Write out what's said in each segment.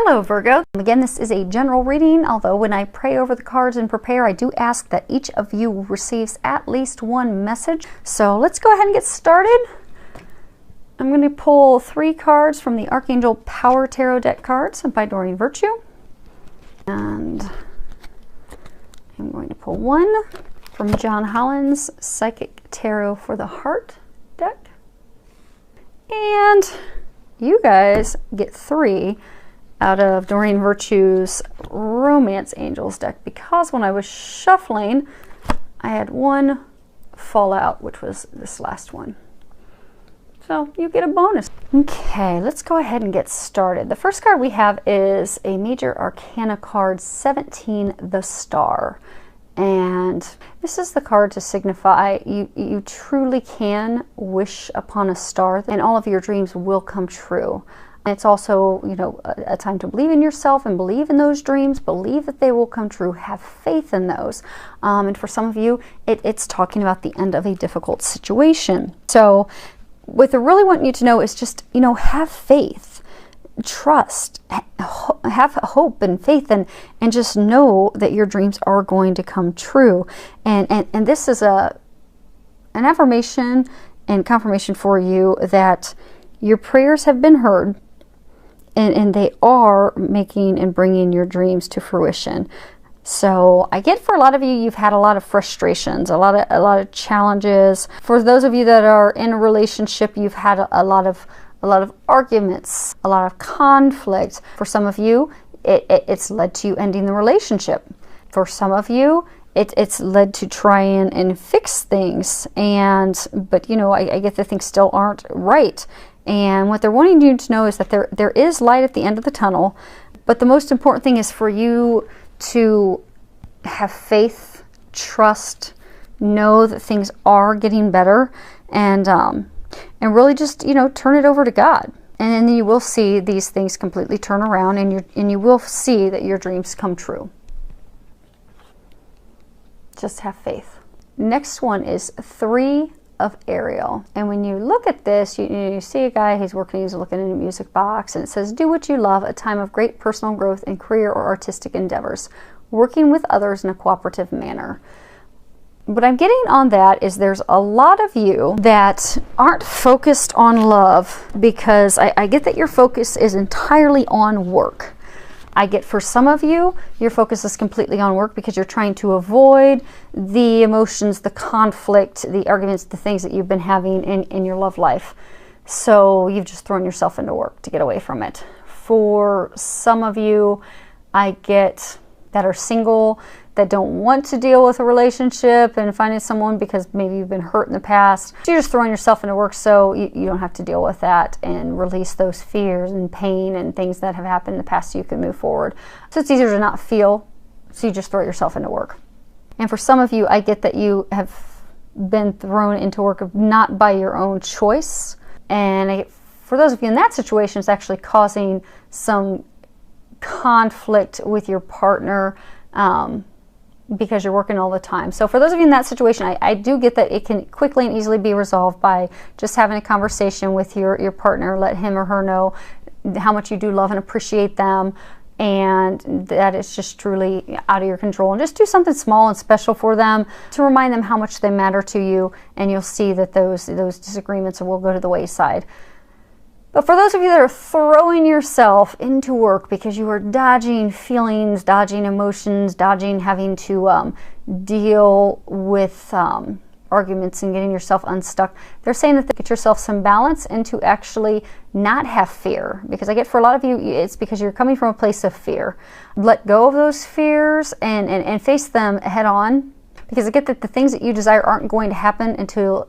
Hello Virgo. Again, this is a general reading, although when I pray over the cards and prepare, I do ask that each of you receives at least one message. So let's go ahead and get started. I'm going to pull 3 cards from the Archangel Power Tarot deck cards by Doreen Virtue. And I'm going to pull 1 from John Holland's Psychic Tarot for the Heart deck. And you guys get 3 out of Doreen Virtue's Romance Angels deck, because when I was shuffling, I had 1 fall out, which was this last one. So you get a bonus. Okay, let's go ahead and get started. The first card we have is a Major Arcana card 17, the Star. And this is the card to signify you truly can wish upon a star and all of your dreams will come true. It's also, you know, a time to believe in yourself and believe in those dreams, believe that they will come true, have faith in those. And for some of you, it's talking about the end of a difficult situation. So what I really want you to know is just, you know, have faith, trust, have hope and faith, and just know that your dreams are going to come true. And this is an affirmation and confirmation for you that your prayers have been heard, and they are making and bringing your dreams to fruition. So I get for a lot of you, you've had a lot of frustrations, a lot of challenges. For those of you that are in a relationship, you've had a lot of arguments, a lot of conflict. For some of you, it's led to you ending the relationship. For some of you, it's led to try and fix things. But you know, I get that things still aren't right. And what they're wanting you to know is that there is light at the end of the tunnel. But the most important thing is for you to have faith, trust, know that things are getting better, and really just, you know, turn it over to God. And then you will see these things completely turn around, and you will see that your dreams come true. Just have faith. Next one is 3 of Ariel. And when you look at this, you see a guy, he's looking in a music box, and it says, do what you love, a time of great personal growth in career or artistic endeavors, working with others in a cooperative manner. What I'm getting on that is there's a lot of you that aren't focused on love, because I get that your focus is entirely on work. I get for some of you, your focus is completely on work because you're trying to avoid the emotions, the conflict, the arguments, the things that you've been having in your love life. So you've just thrown yourself into work to get away from it. For some of you, I get that are single, that don't want to deal with a relationship and finding someone because maybe you've been hurt in the past. So you're just throwing yourself into work so you don't have to deal with that and release those fears and pain and things that have happened in the past so you can move forward. So it's easier to not feel, so you just throw yourself into work. And for some of you, I get that you have been thrown into work not by your own choice. And for those of you in that situation, it's actually causing some conflict with your partner, because you're working all the time. So for those of you in that situation, I do get that it can quickly and easily be resolved by just having a conversation with your partner. Let him or her know how much you do love and appreciate them, and that it's just truly out of your control. And just do something small and special for them to remind them how much they matter to you, and you'll see that those disagreements will go to the wayside. But for those of you that are throwing yourself into work because you are dodging feelings, dodging emotions, dodging having to deal with arguments and getting yourself unstuck, they're saying that to get yourself some balance and to actually not have fear. Because I get for a lot of you, it's because you're coming from a place of fear. Let go of those fears and face them head on. Because I get that the things that you desire aren't going to happen until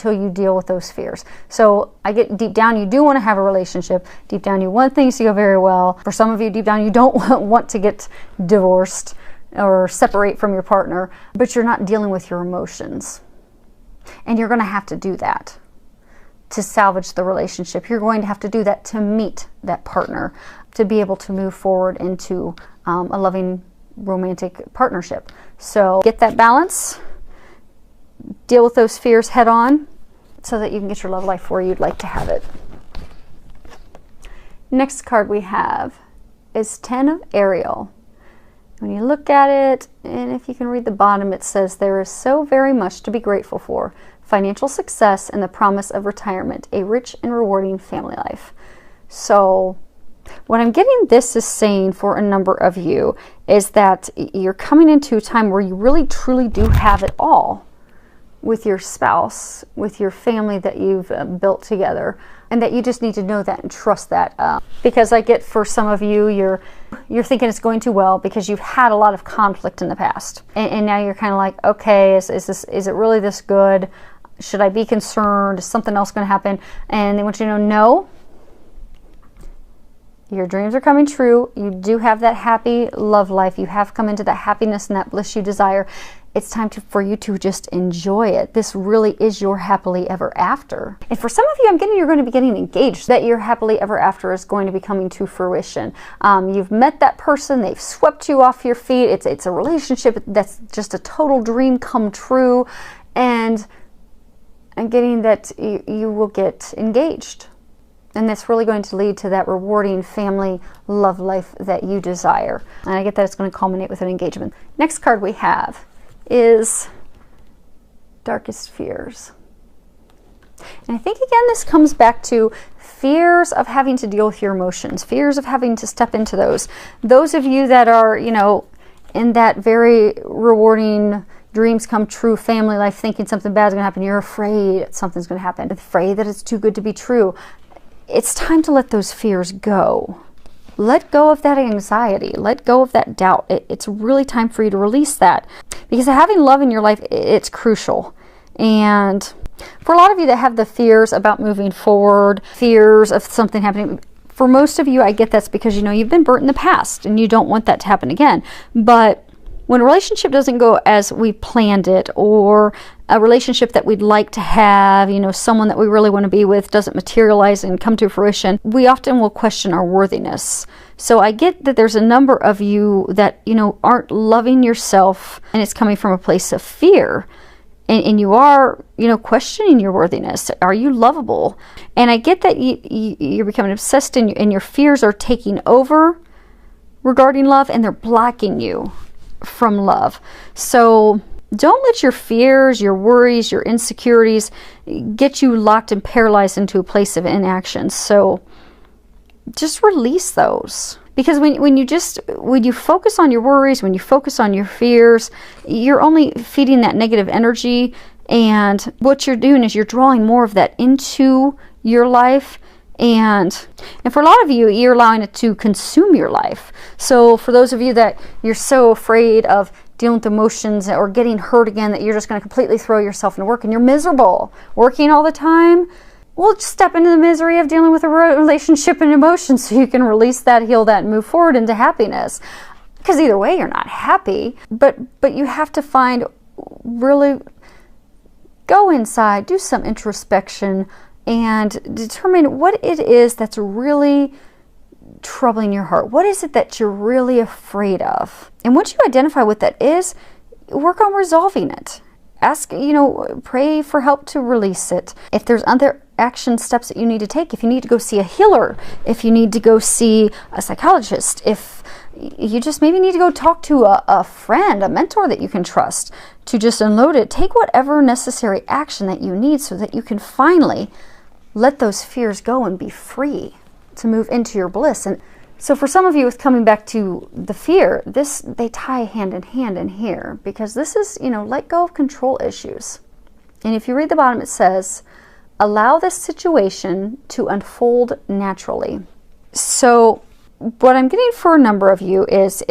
you deal with those fears. So I get deep down, you do want to have a relationship. Deep down, you want things to go very well. For some of you, deep down, you don't want to get divorced or separate from your partner, but you're not dealing with your emotions. And you're going to have to do that to salvage the relationship. You're going to have to do that to meet that partner, to be able to move forward into a loving romantic partnership. So get that balance. Deal with those fears head on so that you can get your love life where you'd like to have it. Next card we have is 10 of Ariel. When you look at it, and if you can read the bottom, it says there is so very much to be grateful for. Financial success and the promise of retirement, a rich and rewarding family life. So what I'm getting this is saying for a number of you is that you're coming into a time where you really truly do have it all with your spouse, with your family that you've built together, and that you just need to know that and trust that. Because I get for some of you, you're thinking it's going too well because you've had a lot of conflict in the past, and now you're kind of like, okay, is it really this good? Should I be concerned? Is something else going to happen? And they want you to know, no. Your dreams are coming true. You do have that happy love life. You have come into that happiness and that bliss you desire. It's time for you to just enjoy it. This really is your happily ever after. And for some of you, I'm getting you're going to be getting engaged. That your happily ever after is going to be coming to fruition. You've met that person. They've swept you off your feet. It's a relationship that's just a total dream come true. And I'm getting that you will get engaged. And that's really going to lead to that rewarding family love life that you desire. And I get that it's going to culminate with an engagement. Next card we have is Darkest Fears. And I think again this comes back to fears of having to deal with your emotions, fears of having to step into those. Those of you that are, in that very rewarding dreams come true family life, thinking something bad is going to happen, you're afraid something's going to happen, afraid that it's too good to be true. It's time to let those fears go. Let go of that anxiety. Let go of that doubt. It's really time for you to release that. Because having love in your life, it's crucial. And for a lot of you that have the fears about moving forward, fears of something happening, for most of you, I get that's because, you've been burnt in the past and you don't want that to happen again. But when a relationship doesn't go as we planned it, or a relationship that we'd like to have, someone that we really want to be with doesn't materialize and come to fruition, we often will question our worthiness. So I get that there's a number of you that, aren't loving yourself, and it's coming from a place of fear. And you are, questioning your worthiness. Are you lovable? And I get that you're becoming obsessed and your fears are taking over regarding love, and they're blocking you from love. So don't let your fears, your worries, your insecurities get you locked and paralyzed into a place of inaction. So just release those. Because when you focus on your worries, when you focus on your fears, you're only feeding that negative energy, and what you're doing is you're drawing more of that into your life. And for a lot of you, you're allowing it to consume your life. So for those of you that you're so afraid of dealing with emotions or getting hurt again that you're just going to completely throw yourself into work and you're miserable working all the time, well, just step into the misery of dealing with a relationship and emotions so you can release that, heal that, and move forward into happiness. Because either way, you're not happy, but you have to really go inside, do some introspection, and determine what it is that's really troubling your heart. What is it that you're really afraid of? And once you identify what that is, work on resolving it. Ask, pray for help to release it. If there's other action steps that you need to take, if you need to go see a healer, if you need to go see a psychologist, if you just maybe need to go talk to a friend, a mentor that you can trust to just unload it, take whatever necessary action that you need so that you can finally let those fears go and be free to move into your bliss. And so for some of you, with coming back to the fear, they tie hand in hand in here, because this is, let go of control issues. And if you read the bottom, it says, allow this situation to unfold naturally. So what I'm getting for a number of you is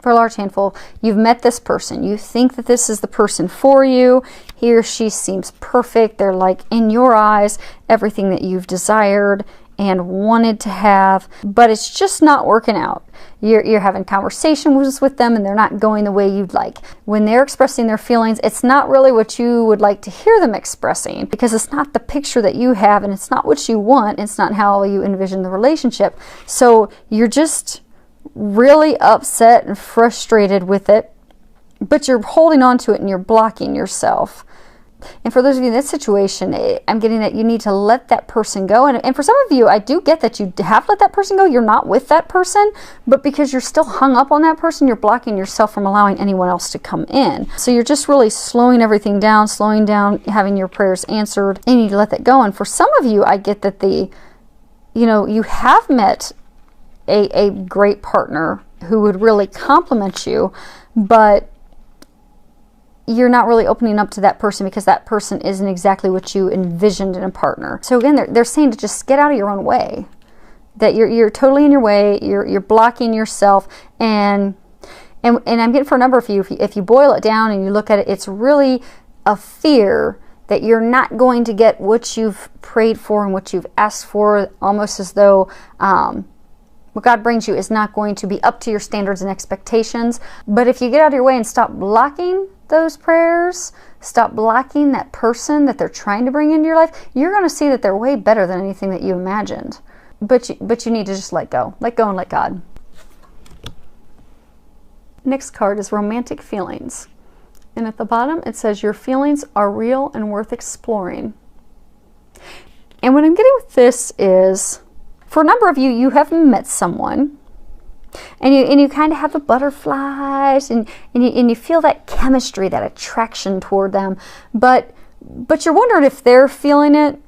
for a large handful, you've met this person. You think that this is the person for you. He or she seems perfect. They're like, in your eyes, everything that you've desired and wanted to have, but it's just not working out. You're having conversations with them and they're not going the way you'd like. When they're expressing their feelings, it's not really what you would like to hear them expressing, because it's not the picture that you have and it's not what you want. It's not how you envision the relationship. So you're just really upset and frustrated with it, but you're holding on to it and you're blocking yourself. And for those of you in this situation, I'm getting that you need to let that person go. And for some of you, I do get that you have let that person go. You're not with that person, but because you're still hung up on that person, you're blocking yourself from allowing anyone else to come in. So you're just really slowing everything down, having your prayers answered, and you need to let that go. And for some of you, I get that you have met a great partner who would really complement you, but you're not really opening up to that person because that person isn't exactly what you envisioned in a partner. So again, they're saying to just get out of your own way, that you're totally in your way, you're blocking yourself, and I'm getting for a number of you, if you boil it down and you look at it, it's really a fear that you're not going to get what you've prayed for and what you've asked for, almost as though what God brings you is not going to be up to your standards and expectations. But if you get out of your way and stop blocking those prayers, stop blocking that person that they're trying to bring into your life, you're going to see that they're way better than anything that you imagined. But you need to just let go and let God. Next card is romantic feelings. And at the bottom, it says your feelings are real and worth exploring. And what I'm getting with this is, for a number of you, you have met someone, and you kind of have the butterflies, and you feel that chemistry, that attraction toward them, but you're wondering if they're feeling it,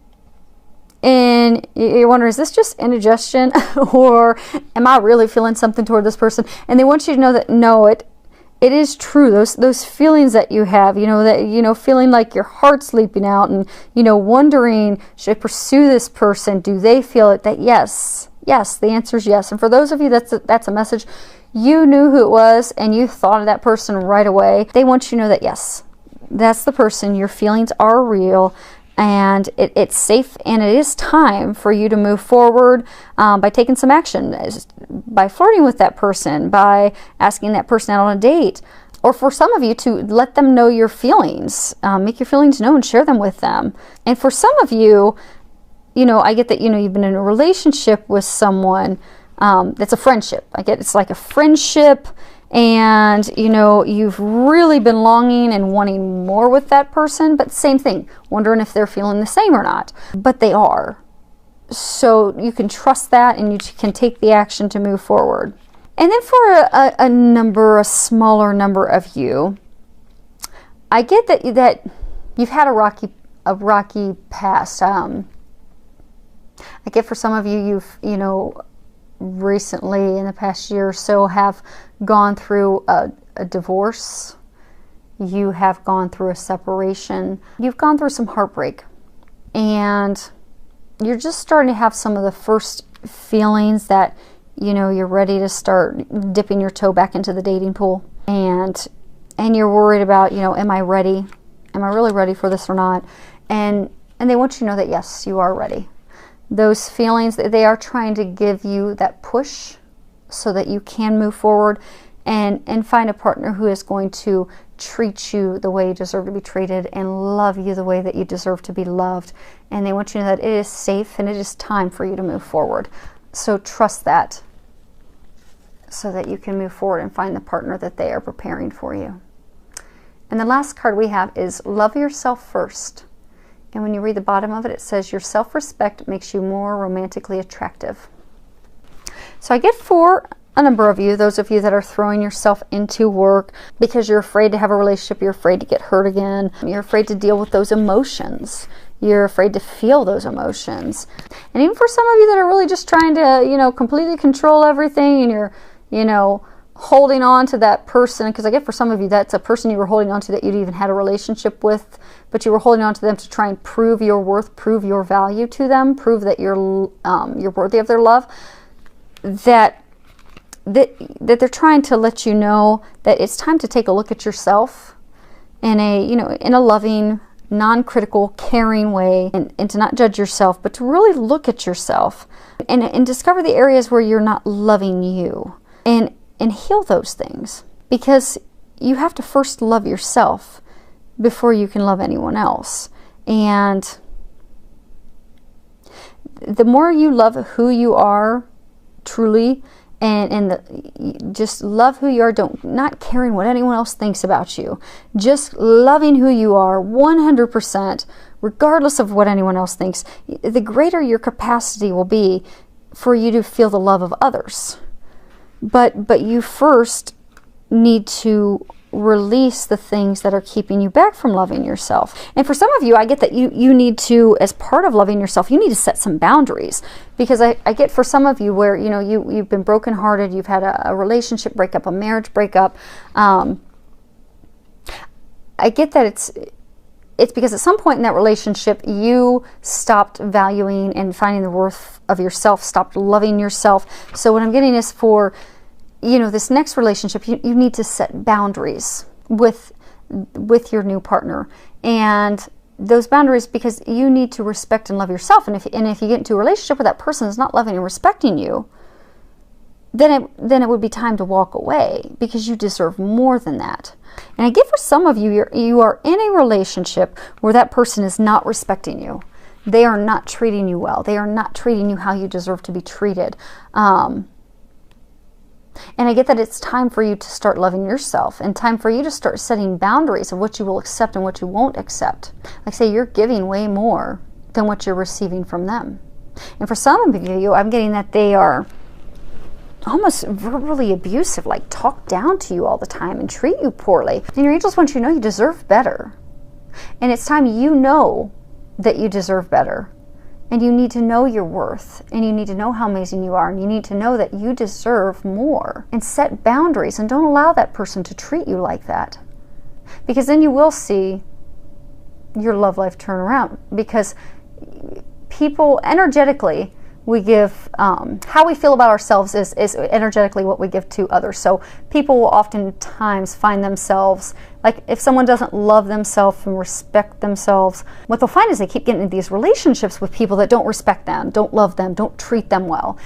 and you're wondering, is this just indigestion, or am I really feeling something toward this person? And they want you to know that no, it is true. Those feelings that you have, feeling like your heart's leaping out, and wondering, should I pursue this person? Do they feel it? That yes, the answer is yes. And for those of you that's a message, you knew who it was and you thought of that person right away. They want you to know that yes, that's the person. Your feelings are real, and it's safe, and it is time for you to move forward by taking some action, by flirting with that person, by asking that person out on a date, or for some of you to let them know your feelings, make your feelings known, share them with them. And for some of you, I get that, you've been in a relationship with someone that's a friendship. I get it's like a friendship, and you've really been longing and wanting more with that person, but same thing, wondering if they're feeling the same or not. But they are. So you can trust that, and you can take the action to move forward. And then for a smaller number of you, I get that you've had a rocky past. I get for some of you, you've recently in the past year or so have gone through a divorce. You have gone through a separation. You've gone through some heartbreak, and you're just starting to have some of the first feelings that you're ready to start dipping your toe back into the dating pool, and you're worried about am I ready? Am I really ready for this or not? And they want you to know that yes, you are ready. Those feelings, they are trying to give you that push so that you can move forward and find a partner who is going to treat you the way you deserve to be treated and love you the way that you deserve to be loved. And they want you to know that it is safe and it is time for you to move forward. So trust that so that you can move forward and find the partner that they are preparing for you. And the last card we have is love yourself first. And when you read the bottom of it, it says your self-respect makes you more romantically attractive. So I get for a number of you, those of you that are throwing yourself into work because you're afraid to have a relationship, you're afraid to get hurt again, you're afraid to deal with those emotions, you're afraid to feel those emotions. And even for some of you that are really just trying to, completely control everything, and you're, holding on to that person, because I get for some of you that's a person you were holding on to that you'd even had a relationship with, but you were holding on to them to try and prove your worth, prove your value to them, prove that you're worthy of their love. That they're trying to let you know that it's time to take a look at yourself in a loving, non-critical, caring way, and to not judge yourself, but to really look at yourself and discover the areas where you're not loving you, and heal those things, because you have to first love yourself before you can love anyone else. And the more you love who you are truly just love who you are, not caring what anyone else thinks about you, just loving who you are 100%, regardless of what anyone else thinks, the greater your capacity will be for you to feel the love of others. But you first need to release the things that are keeping you back from loving yourself. And for some of you, I get that you need to, as part of loving yourself, you need to set some boundaries. Because I get for some of you where, you've been brokenhearted, you've had a relationship breakup, a marriage breakup. I get that it's because at some point in that relationship, you stopped valuing and finding the worth of yourself, stopped loving yourself. So what I'm getting is for, this next relationship, you need to set boundaries with your new partner. And those boundaries, because you need to respect and love yourself. And if you get into a relationship where that person is not loving and respecting you, then it would be time to walk away, because you deserve more than that. And I get for some of you, you are in a relationship where that person is not respecting you. They are not treating you well. They are not treating you how you deserve to be treated. And I get that it's time for you to start loving yourself, and time for you to start setting boundaries of what you will accept and what you won't accept. Like, say, you're giving way more than what you're receiving from them. And for some of you, I'm getting that they are almost verbally abusive, like talk down to you all the time and treat you poorly. And your angels want you to know you deserve better. And it's time you know that you deserve better. And you need to know your worth, and you need to know how amazing you are, and you need to know that you deserve more. And set boundaries, and don't allow that person to treat you like that. Because then you will see your love life turn around. Because people, energetically, we give, how we feel about ourselves is energetically what we give to others. So people will oftentimes find themselves, like if someone doesn't love themselves and respect themselves, what they'll find is they keep getting into these relationships with people that don't respect them, don't love them, don't treat them well.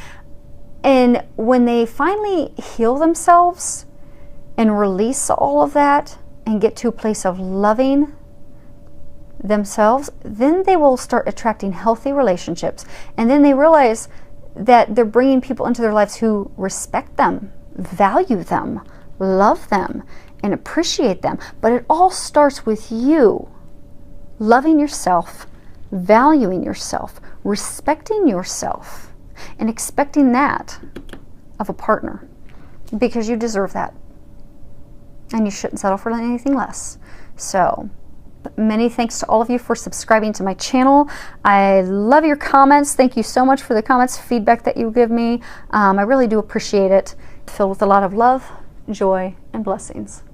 And when they finally heal themselves and release all of that and get to a place of loving themselves, then they will start attracting healthy relationships. And then they realize that they're bringing people into their lives who respect them, value them, love them, and appreciate them. But it all starts with you loving yourself, valuing yourself, respecting yourself, and expecting that of a partner, because you deserve that. And you shouldn't settle for anything less. So many thanks to all of you for subscribing to my channel. I love your comments. Thank you so much for the comments, feedback that you give me. I really do appreciate it. Filled with a lot of love, joy, and blessings.